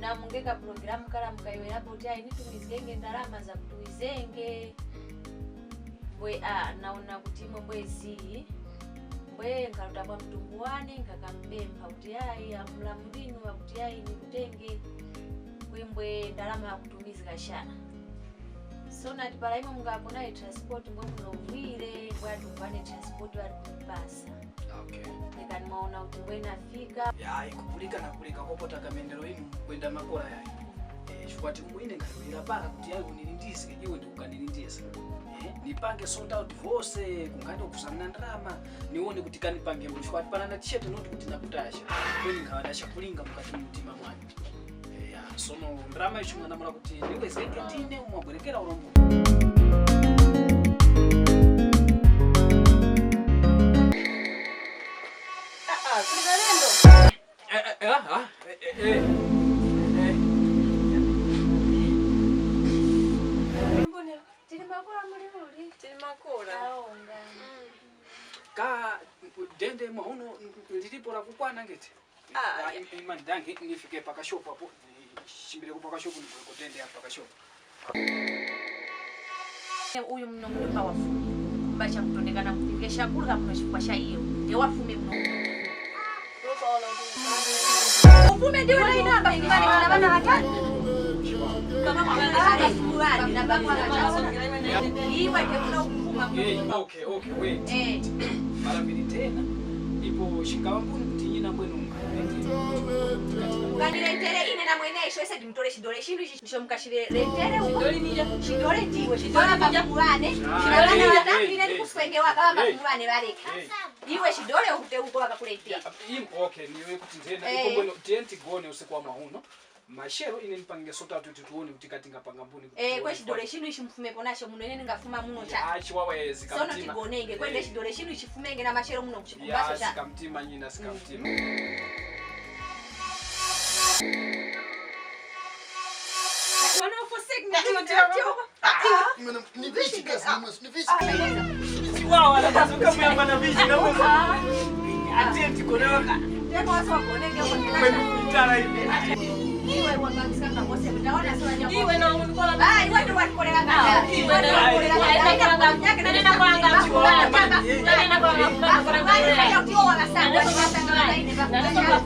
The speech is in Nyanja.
na mungeka programu kala mkaiwera kuti nitumizenge ndalama za kutuizenge bwe naona kuti mwezi bwe nkalutaba mtungu wane ngakambemba kuti amulamulini wakuti nikutenge bwe ndalama ya kutumizika shana. So nati pala imo mungakona transport mbwe munovwire bwe atuvane transport wali kupasa. Okay. Nekani maona kuti mbwe nafika. Ya ikupulika na kulika kopota kamendero inu kwenda makora yayi. Shukwati mwine ngaliwira pala kuti unilindise iwe ndiukanilindisa. Nipange sold out vose kunganda kusana ndrama nione kuti kanipange mshwati pana na t-shirt noti kuti nakutasha kweni ngawasha kulinga mukati mutima mwanyu. Sono ndrama ichumwa namura kuti niwe zeke tine umabwerekera urombo. Ka dende mauno lilipo la kukwana ngeti. Imani dangi nifike paka shop hapo. Shimbire kupaka shop niko dende hapa paka shop. Uyu mnondo powerful. Bacha kutondekana kupingesha kula mnashikwa hiyo. Ye wafume mnondo. Ufume ndio ile namba ingani tunabana hatani. Kama kwa fulani na baba iwa ndio kuna Okay, wait. Mara mbili tena. Ipo shikawambuni kuti nyina mwenunga. Kandiretere ine na mwenesho ese dimtore shidole shindu shisho mkashire retere shidole ndiwe shidole bakubane shidole na ine nikuswenge waka bakubane bareka iwe shidole ukute uko bakakuletea. Okay, niwe kuti ndena iko bwino tenti gone usiku wa mahuno. Mashero ine nipange sota tutuone kuti katinga panga mbuni. Kwa shidole shindu ishimfume ponasho muno ine ngafuma muno cha. Chiwawezi kamtima. Sono tigonenge kwende shidole shindu ishifumenge na mashero muno kuchikubaso cha. Sikamtima nyina sikamtima. Wana ufosek na ndio. Ni vishi kazi ni vishi. Wow, anapaswa kama ya bana vishi na kwa. Atenti konewa. Ndio watu wakonenge Mtara hivi. Iwe wangaksanga mose mtaona sio nyama. Iwe na unikola. Iwe ndio walikolea kaka. Iwe ndio walikolea kaka. Nani na kwanga chua. Nani na kwanga. Ndio wanasanga. Nani na kwanga.